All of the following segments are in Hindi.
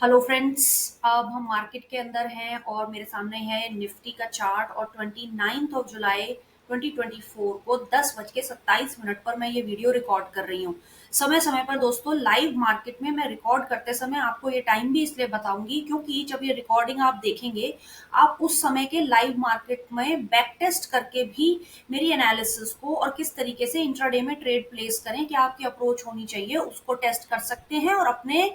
Hello friends. अब हम मार्केट के अंदर हैं और मेरे सामने है निफ्टी का चार्ट और 29 जुलाई 2024 को 10:27 पर मैं ये वीडियो रिकॉर्ड कर रही हूँ। समय समय पर दोस्तों लाइव मार्केट में मैं रिकॉर्ड करते समय आपको ये टाइम भी इसलिए बताऊंगी क्योंकि जब ये रिकॉर्डिंग आप देखेंगे आप उस समय के लाइव मार्केट में बैक टेस्ट करके भी मेरी एनालिसिस को और किस तरीके से इंट्राडे में ट्रेड प्लेस करें, क्या आपकी अप्रोच होनी चाहिए, उसको टेस्ट कर सकते हैं और अपने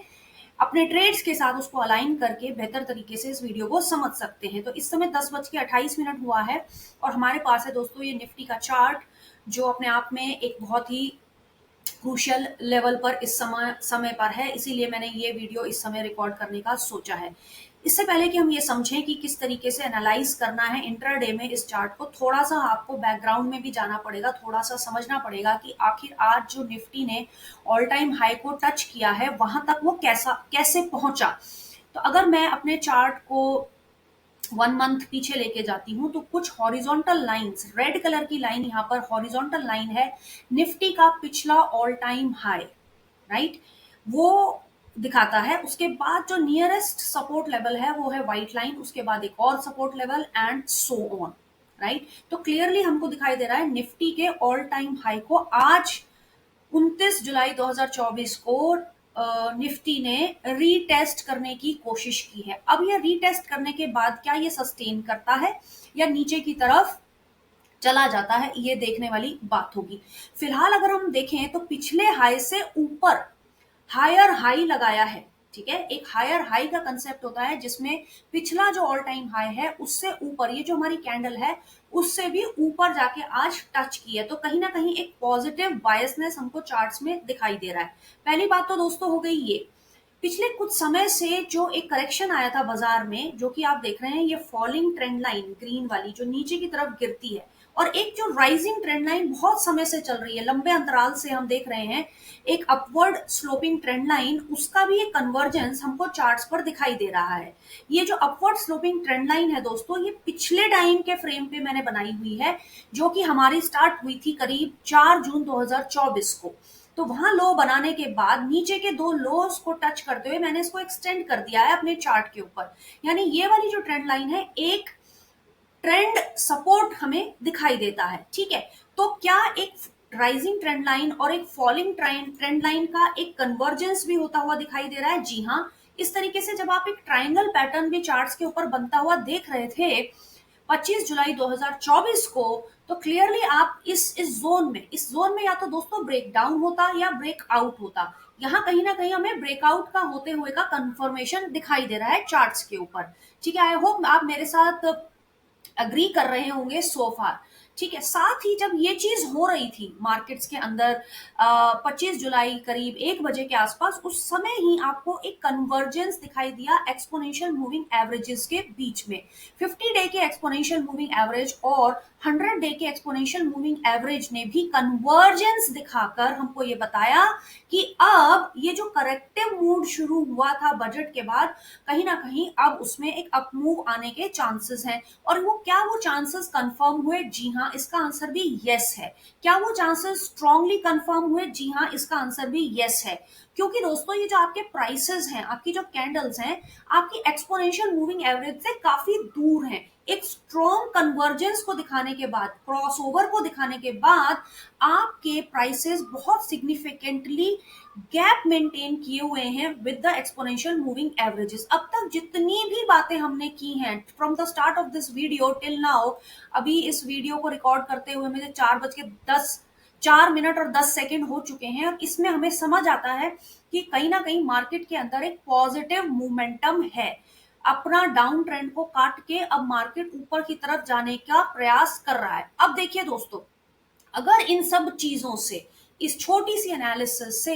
अपने ट्रेड्स के साथ उसको अलाइन करके बेहतर तरीके से इस वीडियो को समझ सकते हैं। तो इस समय 10:28 हुआ है और हमारे पास है दोस्तों ये निफ्टी का चार्ट, जो अपने आप में एक बहुत ही क्रूशियल लेवल पर इस समय समय पर है, इसीलिए मैंने ये वीडियो इस समय रिकॉर्ड करने का सोचा है। इससे पहले कि हम ये समझें कि किस तरीके से एनालाइज करना है इंट्राडे में इस चार्ट को, थोड़ा सा आपको बैकग्राउंड में भी जाना पड़ेगा, थोड़ा सा समझना पड़ेगा कि आखिर आज जो निफ्टी ने ऑल टाइम हाई को टच किया है वहां तक वो कैसे पहुंचा। तो अगर मैं अपने चार्ट को 1 मंथ पीछे लेके जाती हूँ तो कुछ हॉरिजॉन्टल लाइंस, रेड कलर की लाइन यहाँ पर हॉरिजॉन्टल लाइन है निफ्टी का पिछला ऑल टाइम हाई, राइट, वो दिखाता है। उसके बाद जो नियरेस्ट सपोर्ट लेवल है वो है व्हाइट लाइन, उसके बाद एक और support level and so on, right. तो क्लियरली हमको दिखाई दे रहा है निफ्टी के ऑल टाइम हाई को आज 29 जुलाई 2024 को निफ्टी ने रीटेस्ट करने की कोशिश की है। अब ये रीटेस्ट करने के बाद क्या ये सस्टेन करता है या नीचे की तरफ चला जाता है, ये देखने वाली बात होगी। फिलहाल अगर हम देखें तो पिछले हाई से ऊपर हायर हाई लगाया है, ठीक है। एक हायर हाई का कंसेप्ट होता है जिसमें पिछला जो ऑल टाइम हाई है उससे ऊपर, ये जो हमारी कैंडल है उससे भी ऊपर जाके आज टच की है। तो कहीं ना कहीं एक पॉजिटिव बायसनेस हमको चार्ट्स में दिखाई दे रहा है। पहली बात तो दोस्तों हो गई ये, पिछले कुछ समय से जो एक करेक्शन आया था बाजार में, जो कि आप देख रहे हैं ये फॉलिंग ट्रेंड लाइन ग्रीन वाली जो नीचे की तरफ गिरती है, और एक जो राइजिंग ट्रेंड लाइन बहुत समय से चल रही है, लंबे अंतराल से हम देख रहे हैं एक अपवर्ड स्लोपिंग ट्रेंड लाइन, उसका भी एक कन्वर्जेंस हमको चार्ट्स पर दिखाई दे रहा है। ये जो अपवर्ड स्लोपिंग ट्रेंड लाइन है दोस्तों, ये पिछले टाइम के फ्रेम पे मैंने बनाई हुई है, जो कि हमारी स्टार्ट हुई थी करीब 4 जून 2024 को। तो वहां लो बनाने के बाद नीचे के दो लोस को टच करते हुए मैंने इसको एक्सटेंड कर दिया है अपने चार्ट के ऊपर। यानी ये वाली जो ट्रेंड लाइन है एक ट्रेंड सपोर्ट हमें दिखाई देता है, ठीक है। तो क्या एक राइजिंग ट्रेंड लाइन और एक फॉलिंग ट्रेंड लाइन का एक कन्वर्जेंस भी होता हुआ दिखाई दे रहा है? जी हाँ। इस तरीके से जब आप एक ट्रायंगल पैटर्न भी चार्ट्स के ऊपर बनता हुआ देख रहे थे 25 जुलाई 2024 को, तो क्लियरली आप इस जोन में या तो दोस्तों ब्रेक डाउन होता या ब्रेक आउट होता। यहाँ कहीं ना कहीं हमें ब्रेकआउट का होते हुए का कंफर्मेशन दिखाई दे रहा है चार्ट्स के ऊपर, ठीक है। आई होप आप मेरे साथ अग्री कर रहे होंगे सो फार, ठीक है। साथ ही जब ये चीज हो रही थी मार्केट्स के अंदर 25 जुलाई करीब 1 बजे के आसपास, उस समय ही आपको एक कन्वर्जेंस दिखाई दिया एक्सपोनेंशियल मूविंग एवरेजेस के बीच में। 50 डे के एक्सपोनेंशियल मूविंग एवरेज और 100 डे के एक्सपोनेंशियल मूविंग एवरेज ने भी कन्वर्जेंस दिखाकर हमको ये बताया कि अब ये जो करेक्टिव मूड शुरू हुआ था बजट के बाद, कहीं ना कहीं अब उसमें एक अप मूव आने के चांसेस हैं। और वो चांसेस कंफर्म हुए? जी हाँ, इसका आंसर भी यस है। क्या वो चांसेस स्ट्रांगली कंफर्म हुए? जी हाँ, इसका आंसर भी यस है। क्योंकि दोस्तों ये जो आपके प्राइसेस हैं, आपकी जो कैंडल्स हैं, आपकी एक्सपोनेंशियल मूविंग एवरेज से काफी दूर हैं। एक स्ट्रॉन्ग कन्वर्जेंस को दिखाने के बाद, क्रॉसओवर को दिखाने के बाद आपके प्राइसेस बहुत सिग्निफिकेंटली गैप मेंटेन किए हुए हैं with the exponential moving averages. अब तक जितनी भी बातें हमने की हैं from the start of this video till now, अभी इस वीडियो को रिकॉर्ड करते हुए मुझे 4 मिनट और 10 सेकंड हो चुके हैं, और इसमें हमें समझ आता है कि कहीं ना कहीं मार्केट के अंदर एक पॉजिटिव मोमेंटम है। अपना डाउन ट्रेंड को काट के अब मार्केट ऊपर की तरफ जाने का प्रयास कर रहा है। अब देखिए दोस्तों, अगर इन सब चीजों से, इस छोटी सी एनालिसिस से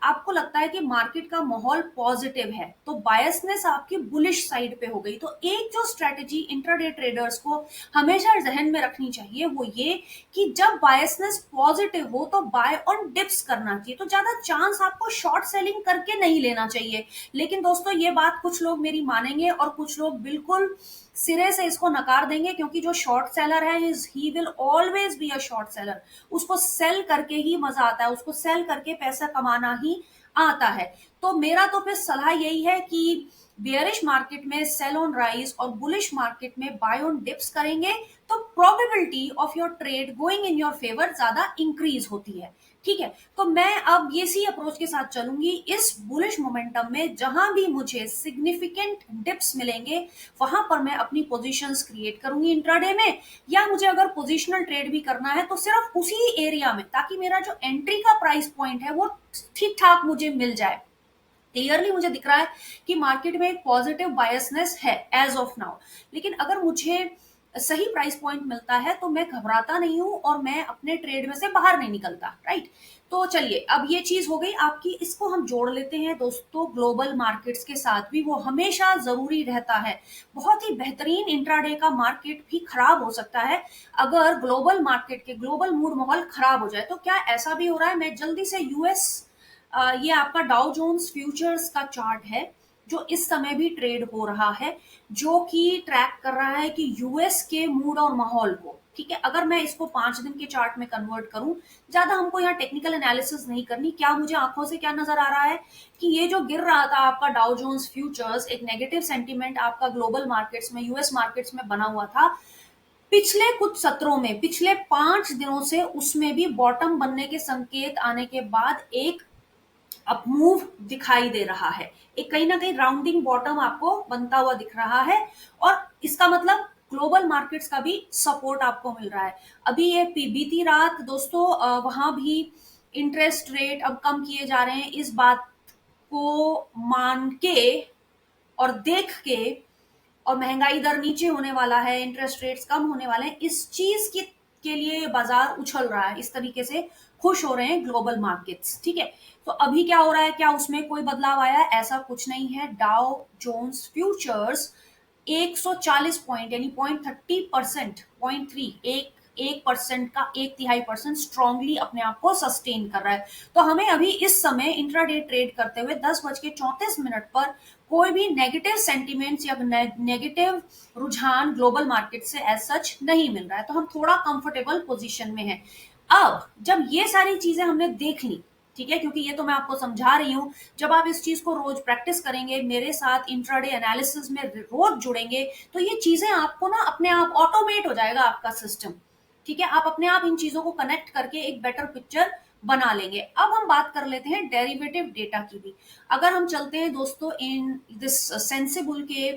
आपको लगता है कि मार्केट का माहौल पॉजिटिव है, तो बायसनेस आपकी बुलिश साइड पे हो गई। तो एक जो स्ट्रेटेजी इंट्राडे ट्रेडर्स को हमेशा जहन में रखनी चाहिए वो ये कि जब बायसनेस पॉजिटिव हो तो बाय ऑन डिप्स करना चाहिए। तो ज्यादा चांस आपको शॉर्ट सेलिंग करके नहीं लेना चाहिए। लेकिन दोस्तों ये बात कुछ लोग मेरी मानेंगे और कुछ लोग बिल्कुल सिरे से इसको नकार देंगे, क्योंकि जो शॉर्ट सेलर है he will always be a short seller. उसको सेल करके ही मजा आता है, उसको सेल करके पैसा कमाना ही आता है। तो मेरा तो फिर सलाह यही है कि बेयरिश मार्केट में सेल ऑन राइज और बुलिश मार्केट में बाय ऑन डिप्स करेंगे तो probability of your trade going in your favour ज्यादा इंक्रीज होती है। ठीक है, तो मैं अब इसी अप्रोच के साथ चलूंगी इस बुलिश मोमेंटम में। जहां भी मुझे सिग्निफिकेंट डिप्स मिलेंगे वहां पर मैं अपनी पोजीशंस क्रिएट करूंगी इंट्राडे में, या मुझे अगर पोजिशनल ट्रेड भी करना है तो सिर्फ उसी एरिया में, ताकि मेरा जो एंट्री का प्राइस पॉइंट है वो ठीक ठाक मुझे मिल जाए। क्लियरली मुझे दिख रहा है कि मार्केट में एक पॉजिटिव बायसनेस है एज ऑफ नाउ, लेकिन अगर मुझे सही प्राइस पॉइंट मिलता है तो मैं घबराता नहीं हूं और मैं अपने ट्रेड में से बाहर नहीं निकलता। राइट, तो चलिए अब ये चीज हो गई आपकी, इसको हम जोड़ लेते हैं दोस्तों ग्लोबल मार्केट्स के साथ भी। वो हमेशा जरूरी रहता है। बहुत ही बेहतरीन इंट्राडे का मार्केट भी खराब हो सकता है अगर ग्लोबल मार्केट के ग्लोबल मूड माहौल खराब हो जाए। तो क्या ऐसा भी हो रहा है? मैं जल्दी से यूएस, ये आपका डाउ जोन्स फ्यूचर्स का चार्ट है जो इस समय भी ट्रेड हो रहा है, जो कि ट्रैक कर रहा है कि यूएस के मूड और माहौल को। ठीक है, अगर मैं इसको 5 दिन के चार्ट में कन्वर्ट करूं, ज्यादा हमको यहाँ टेक्निकल एनालिसिस नहीं करनी, क्या मुझे आंखों से क्या नजर आ रहा है कि ये जो गिर रहा था आपका डाउ जोन्स फ्यूचर्स, एक नेगेटिव सेंटीमेंट आपका ग्लोबल मार्केट्स में, यूएस मार्केट्स में बना हुआ था पिछले कुछ सत्रों में, पिछले 5 दिनों से उसमें भी बॉटम बनने के संकेत आने के बाद एक अब मूव दिखाई दे रहा है। एक कहीं ना कहीं राउंडिंग बॉटम आपको बनता हुआ दिख रहा है, और इसका मतलब ग्लोबल मार्केट्स का भी सपोर्ट आपको मिल रहा है। अभी ये बीती रात दोस्तों वहां भी इंटरेस्ट रेट अब कम किए जा रहे हैं। इस बात को मान के और देख के, और महंगाई दर नीचे होने वाला है, इंटरेस्ट रेट्स कम होने वाले हैं, इस चीज के लिए बाजार उछल रहा है, इस तरीके से खुश हो रहे हैं ग्लोबल मार्केट्स। ठीक है, तो अभी क्या हो रहा है? क्या उसमें कोई बदलाव आया है? ऐसा कुछ नहीं है। डाउ जोन्स फ्यूचर्स 140 पॉइंट यानी 0.30%, 0.3, 1% का 1/3% स्ट्रांगली अपने आप को सस्टेन कर रहा है। तो हमें अभी इस समय इंट्राडे ट्रेड करते हुए 10:34 पर कोई भी नेगेटिव सेंटिमेंट्स या नेगेटिव रुझान ग्लोबल मार्केट से एज सच नहीं मिल रहा है, तो हम थोड़ा कंफर्टेबल पोजीशन में हैं। अब जब ये सारी चीजें हमने देख ली, ठीक है, क्योंकि ये तो मैं आपको समझा रही हूं, जब आप इस चीज को रोज प्रैक्टिस करेंगे, मेरे साथ इंट्राडे एनालिसिस में रोज जुड़ेंगे, तो ये चीजें आपको ना अपने आप ऑटोमेट हो जाएगा आपका सिस्टम। ठीक है, आप अपने आप इन चीजों को कनेक्ट करके एक बेटर पिक्चर बना लेंगे। अब हम बात कर लेते हैं डेरिवेटिव डेटा की भी। अगर हम चलते हैं दोस्तों इन दिस सेंसिबल के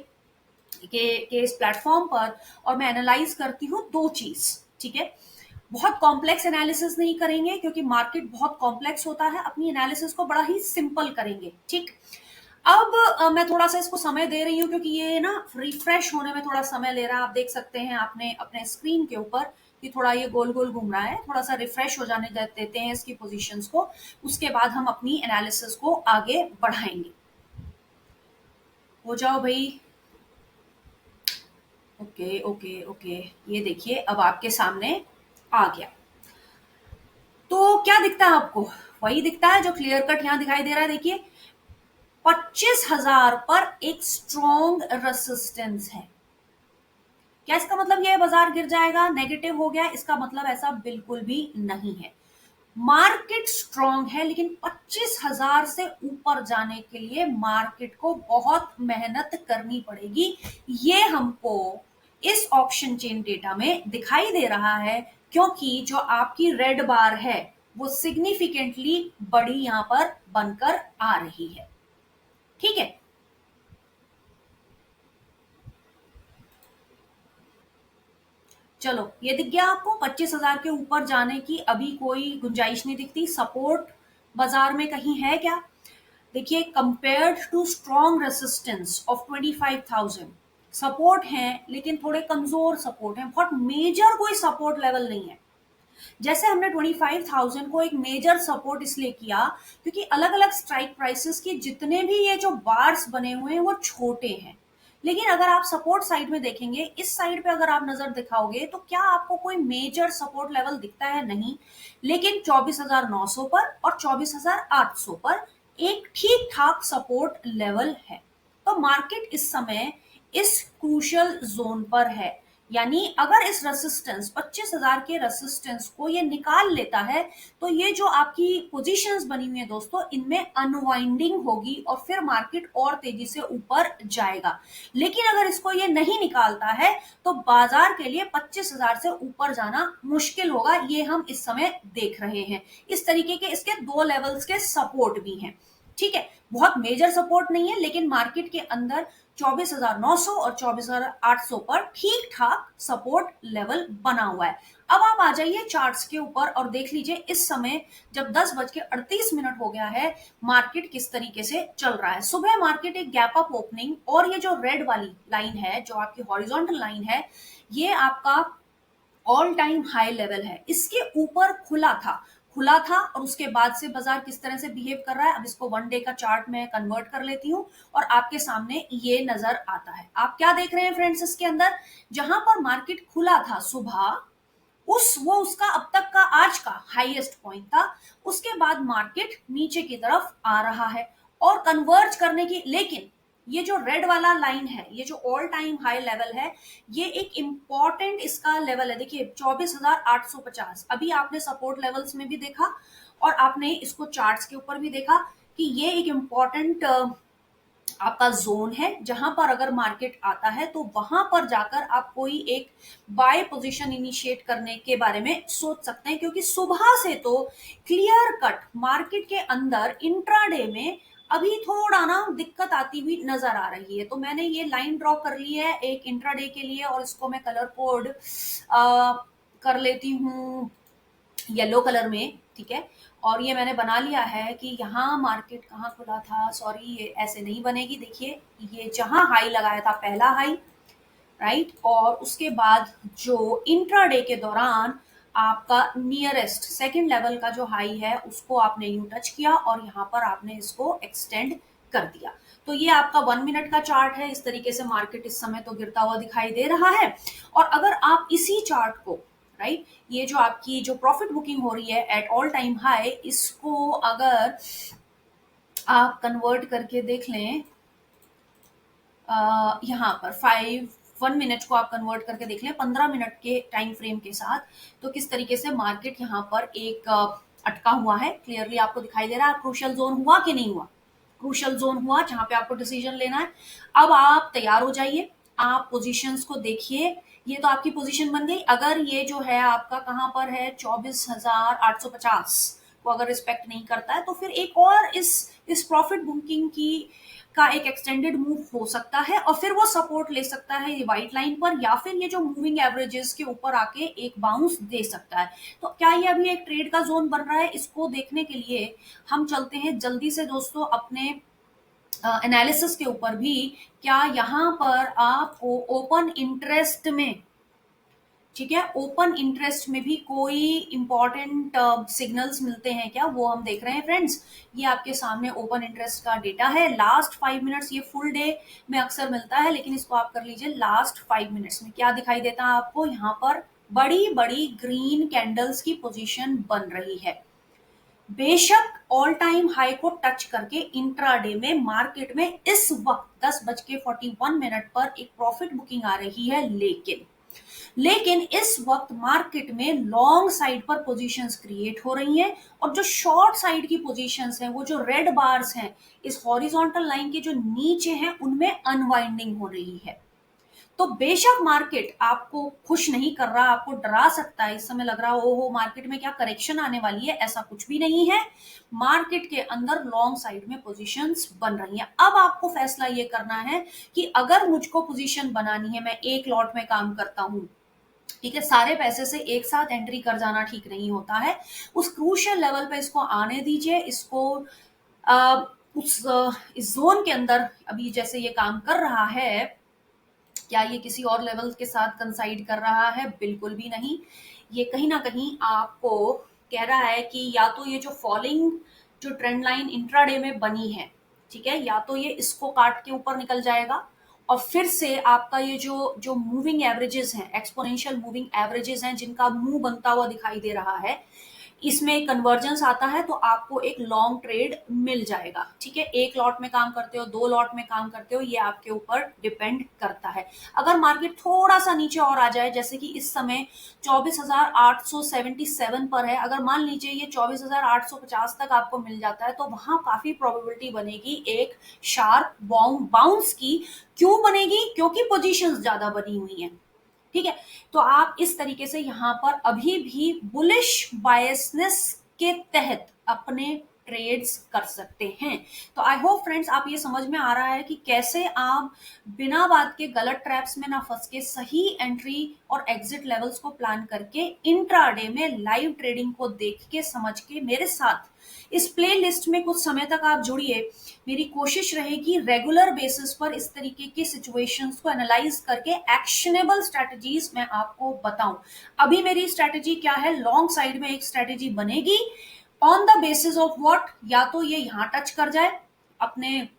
इस प्लेटफॉर्म पर, और मैं एनालाइज करती हूँ दो चीज। ठीक है, बहुत कॉम्प्लेक्स एनालिसिस नहीं करेंगे क्योंकि मार्केट बहुत कॉम्प्लेक्स होता है, अपनी एनालिसिस को बड़ा ही सिंपल करेंगे। ठीक, अब मैं थोड़ा सा इसको समय दे रही हूँ क्योंकि ये ना रिफ्रेश होने में थोड़ा समय ले रहा है। आप देख सकते हैं आपने अपने स्क्रीन के ऊपर कि थोड़ा ये गोल गोल घूम रहा है, थोड़ा सा रिफ्रेश हो जाने देते हैं इसकी पोजीशंस को, उसके बाद हम अपनी एनालिसिस को आगे बढ़ाएंगे। हो जाओ भाई। ओके ओके ओके, ये देखिए अब आपके सामने आ गया। तो क्या दिखता है आपको? वही दिखता है जो क्लियर कट यहाँ दिखाई दे रहा है। देखिए 25,000 पर एक स्ट्रॉन्ग रेसिस्टेंस है। क्या इसका मतलब ये बाजार गिर जाएगा, नेगेटिव हो गया? इसका मतलब ऐसा बिल्कुल भी नहीं है। मार्केट स्ट्रॉन्ग है, लेकिन 25,000 से ऊपर जाने के लिए मार्केट को बहुत मेहनत करनी पड़ेगी। ये हमको इस ऑप्शन चेन डेटा में दिखाई दे रहा है, क्योंकि जो आपकी रेड बार है वो सिग्निफिकेंटली बड़ी यहां पर बनकर आ रही है। ठीक है, चलो ये दिख गया आपको। 25,000 के ऊपर जाने की अभी कोई गुंजाइश नहीं दिखती। सपोर्ट बाजार में कहीं है क्या? देखिए compared to strong resistance of 25,000 support है, लेकिन थोड़े कमजोर सपोर्ट है, बहुत मेजर कोई सपोर्ट लेवल नहीं है। जैसे हमने 25,000 को एक मेजर सपोर्ट इसलिए किया क्योंकि अलग अलग स्ट्राइक प्राइसेस के जितने भी ये जो बार्स बने हुए हैं वो छोटे हैं। लेकिन अगर आप सपोर्ट साइड में देखेंगे, इस साइड पे अगर आप नजर दिखाओगे तो क्या आपको कोई मेजर सपोर्ट लेवल दिखता है? नहीं। लेकिन 24,900 पर और 24,800 पर एक ठीक ठाक सपोर्ट लेवल है। तो मार्केट इस समय इस क्रूशियल जोन पर है। यानी अगर इस रेसिस्टेंस 25,000 के रेसिस्टेंस को ये निकाल लेता है तो ये जो आपकी पोजीशंस बनी हुई है दोस्तों, इनमें अनवाइंडिंग होगी और फिर मार्केट और तेजी से ऊपर जाएगा। लेकिन अगर इसको ये नहीं निकालता है तो बाजार के लिए 25,000 से ऊपर जाना मुश्किल होगा, ये हम इस समय देख रहे हैं। इस तरीके के इसके दो लेवल्स के सपोर्ट भी हैं। ठीक है, बहुत मेजर सपोर्ट नहीं है, लेकिन मार्केट के अंदर 24,900 और 24,800 पर ठीक ठाक सपोर्ट लेवल बना हुआ है। अब आप आ जाइए चार्ट्स के ऊपर और देख लीजिए इस समय जब 10:38 हो गया है, मार्केट किस तरीके से चल रहा है। सुबह मार्केट एक गैप अप ओपनिंग और ये जो रेड वाली लाइन है, जो आपकी हॉरिजॉन्टल लाइन है, ये आपका ऑल टाइम हाई लेवल है, इसके ऊपर खुला था और उसके बाद से बाजार किस तरह से बिहेव कर रहा है, अब इसको वन डे का चार्ट में कन्वर्ट कर लेती हूँ और आपके सामने ये नजर आता है। आप क्या देख रहे हैं फ्रेंड्स, इसके अंदर जहां पर मार्केट खुला था सुबह, उसका अब तक का आज का हाईएस्ट पॉइंट था। उसके बाद मार्केट नीचे की तरफ आ रहा है और कन्वर्ज करने की, लेकिन ये जो रेड वाला लाइन है, ये जो ऑल टाइम हाई लेवल है, ये एक इंपॉर्टेंट इसका लेवल है। देखिए 24,850 अभी आपने सपोर्ट लेवल्स में भी देखा और आपने इसको चार्ट्स के ऊपर भी देखा कि ये एक इंपॉर्टेंट आपका जोन है, जहां पर अगर मार्केट आता है तो वहां पर जाकर आप कोई एक बाय पोजीशन इनिशिएट करने के बारे में सोच सकते हैं, क्योंकि सुबह से तो क्लियर कट मार्केट के अंदर इंट्राडे में अभी थोड़ा ना दिक्कत आती हुई नजर आ रही है। तो मैंने ये लाइन ड्रॉ कर ली है एक इंट्राडे के लिए और इसको मैं कलर कोड कर लेती हूँ येलो कलर में। ठीक है, और ये मैंने बना लिया है कि यहाँ मार्केट कहाँ खुला था, सॉरी ये ऐसे नहीं बनेगी। देखिए ये जहां हाई लगाया था पहला हाई, राइट, और उसके बाद जो इंट्राडे के दौरान आपका नियरेस्ट सेकंड लेवल का जो हाई है उसको आपने यूं टच किया और यहाँ पर आपने इसको एक्सटेंड कर दिया। तो ये आपका 1 मिनट का चार्ट है। इस तरीके से मार्केट इस समय तो गिरता हुआ दिखाई दे रहा है। और अगर आप इसी चार्ट को, राइट, ये जो आपकी जो प्रॉफिट बुकिंग हो रही है एट ऑल टाइम हाई, इसको अगर आप कन्वर्ट करके देख लें, यहाँ पर 1 मिनट को आप कन्वर्ट करके देख लें 15 मिनट के टाइम फ्रेम के साथ, तो किस तरीके से मार्केट यहाँ पर एक अटका हुआ है। क्लियरली आपको दिखाई दे रहा है। क्रूशियल जोन हुआ कि नहीं हुआ? क्रूशियल जोन हुआ, जहां पे आपको डिसीजन लेना है। अब आप तैयार हो जाइए, आप पोजीशंस को देखिए। ये तो आपकी पोजीशन बन गई। अगर ये जो है आपका कहां पर है 24,850 को अगर रिस्पेक्ट नहीं करता है तो फिर एक और इस प्रॉफिट बुकिंग की का एक एक्सटेंडेड मूव हो सकता है और फिर वो सपोर्ट ले सकता है ये व्हाइट लाइन पर, या फिर ये जो मूविंग एवरेजेस के ऊपर आके एक बाउंस दे सकता है। तो क्या ये अभी एक ट्रेड का जोन बन रहा है? इसको देखने के लिए हम चलते हैं जल्दी से दोस्तों अपने एनालिसिस के ऊपर भी। क्या यहाँ पर आपको ओपन इंटरेस्ट में, ठीक है, ओपन इंटरेस्ट में भी कोई इंपॉर्टेंट सिग्नल्स मिलते हैं क्या, वो हम देख रहे हैं फ्रेंड्स। ये आपके सामने ओपन इंटरेस्ट का डेटा है लास्ट 5 मिनट्स। ये फुल डे में अक्सर मिलता है, लेकिन इसको आप कर लीजिए लास्ट 5 मिनट्स में। क्या दिखाई देता है आपको? यहाँ पर बड़ी बड़ी ग्रीन कैंडल्स की पोजीशन बन रही है। बेशक ऑल टाइम हाई को टच करके इंट्राडे में मार्केट में इस वक्त 10:41 पर एक प्रॉफिट बुकिंग आ रही है, लेकिन इस वक्त मार्केट में लॉन्ग साइड पर पोजीशंस क्रिएट हो रही हैं और जो शॉर्ट साइड की पोजीशंस हैं, वो जो रेड बार्स हैं इस हॉरिजॉन्टल लाइन के जो नीचे हैं, उनमें अनवाइंडिंग हो रही है। तो बेशक मार्केट आपको खुश नहीं कर रहा, आपको डरा सकता है। इस समय लग रहा है ओहो मार्केट में क्या करेक्शन आने वाली है, ऐसा कुछ भी नहीं है। मार्केट के अंदर लॉन्ग साइड में पोजीशंस बन रही हैं। अब आपको फैसला ये करना है कि अगर मुझको पोजीशन बनानी है, मैं एक लॉट में काम करता हूं, ठीक है, सारे पैसे से एक साथ एंट्री कर जाना ठीक नहीं होता है। उस क्रूशियल लेवल पे इसको आने दीजिए, इसको इस जोन के अंदर अभी जैसे ये काम कर रहा है, क्या ये किसी और लेवल के साथ कंसाइड कर रहा है? बिल्कुल भी नहीं। ये कहीं ना कहीं आपको कह रहा है कि या तो ये जो फॉलिंग जो ट्रेंड लाइन इंट्राडे में बनी है, ठीक है, या तो ये इसको काट के ऊपर निकल जाएगा और फिर से आपका ये जो जो मूविंग एवरेजेस हैं, एक्सपोनेंशियल मूविंग एवरेजेस हैं, जिनका मुंह बनता हुआ दिखाई दे रहा है, इसमें कन्वर्जेंस आता है तो आपको एक लॉन्ग ट्रेड मिल जाएगा। ठीक है, एक लॉट में काम करते हो, 2 लॉट में काम करते हो, ये आपके ऊपर डिपेंड करता है। अगर मार्केट थोड़ा सा नीचे और आ जाए, जैसे कि इस समय 24,877 पर है, अगर मान लीजिए ये 24,850 तक आपको मिल जाता है तो वहां काफी प्रोबेबिलिटी बनेगी एक शार्प बाउंस की। क्यों बनेगी? क्योंकि पोजीशंस ज्यादा बनी हुई हैं। ठीक है, तो आप इस तरीके से यहां पर अभी भी बुलिश बायसनेस के तहत अपने ट्रेड्स कर सकते हैं। तो आई होप फ्रेंड्स आप ये समझ में आ रहा है कि कैसे आप बिना बात के गलत ट्रैप्स में ना फंस के सही एंट्री और एग्जिट लेवल्स को प्लान करके इंट्राडे में लाइव ट्रेडिंग को देख के समझ के मेरे साथ इस प्ले लिस्ट में कुछ समय तक आप जुड़िए। मेरी कोशिश रहेगी रेगुलर बेसिस पर इस तरीके के सिचुएशंस को एनालाइज करके एक्शनेबल स्ट्रेटजीज मैं आपको बताऊं। अभी मेरी स्ट्रेटजी क्या है? लॉन्ग साइड में एक स्ट्रेटजी बनेगी on the basis of what, या तो ये यहां टच कर जाए, अपने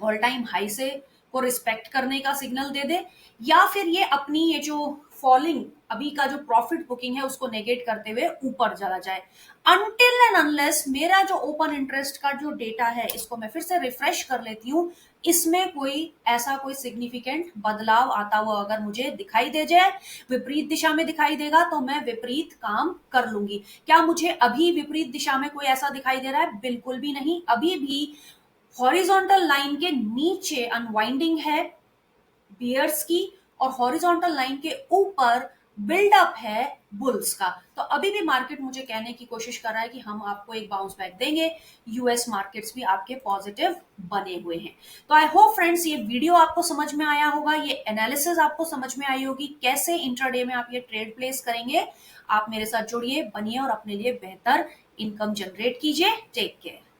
ऑल टाइम हाई से को रिस्पेक्ट करने का सिग्नल दे दे, या फिर ये अपनी ये जो फॉलिंग अभी का जो प्रॉफिट बुकिंग है उसको नेगेट करते हुए ऊपर चला जाए। अनटिल एंड अनलेस मेरा जो ओपन इंटरेस्ट का जो डेटा है, इसको मैं फिर से रिफ्रेश कर लेती हूँ, इसमें कोई ऐसा कोई सिग्निफिकेंट बदलाव आता हुआ अगर मुझे दिखाई दे जाए, विपरीत दिशा में दिखाई देगा, तो मैं विपरीत काम कर लूंगी। क्या मुझे अभी विपरीत दिशा में कोई ऐसा दिखाई दे रहा है? बिल्कुल भी नहीं। अभी भी हॉरिजॉन्टल लाइन के नीचे अनवाइंडिंग है बियर्स की, और हॉरिजॉन्टल लाइन के ऊपर बिल्डअप है बुल्स का। तो अभी भी मार्केट मुझे कहने की कोशिश कर रहा है कि हम आपको एक बाउंस बैक देंगे। यूएस मार्केट्स भी आपके पॉजिटिव बने हुए हैं। तो आई होप फ्रेंड्स ये वीडियो आपको समझ में आया होगा, ये एनालिसिस आपको समझ में आई होगी, कैसे इंट्राडे में आप ये ट्रेड प्लेस करेंगे। आप मेरे साथ जुड़िए, बनिए और अपने लिए बेहतर इनकम जनरेट कीजिए। Take care.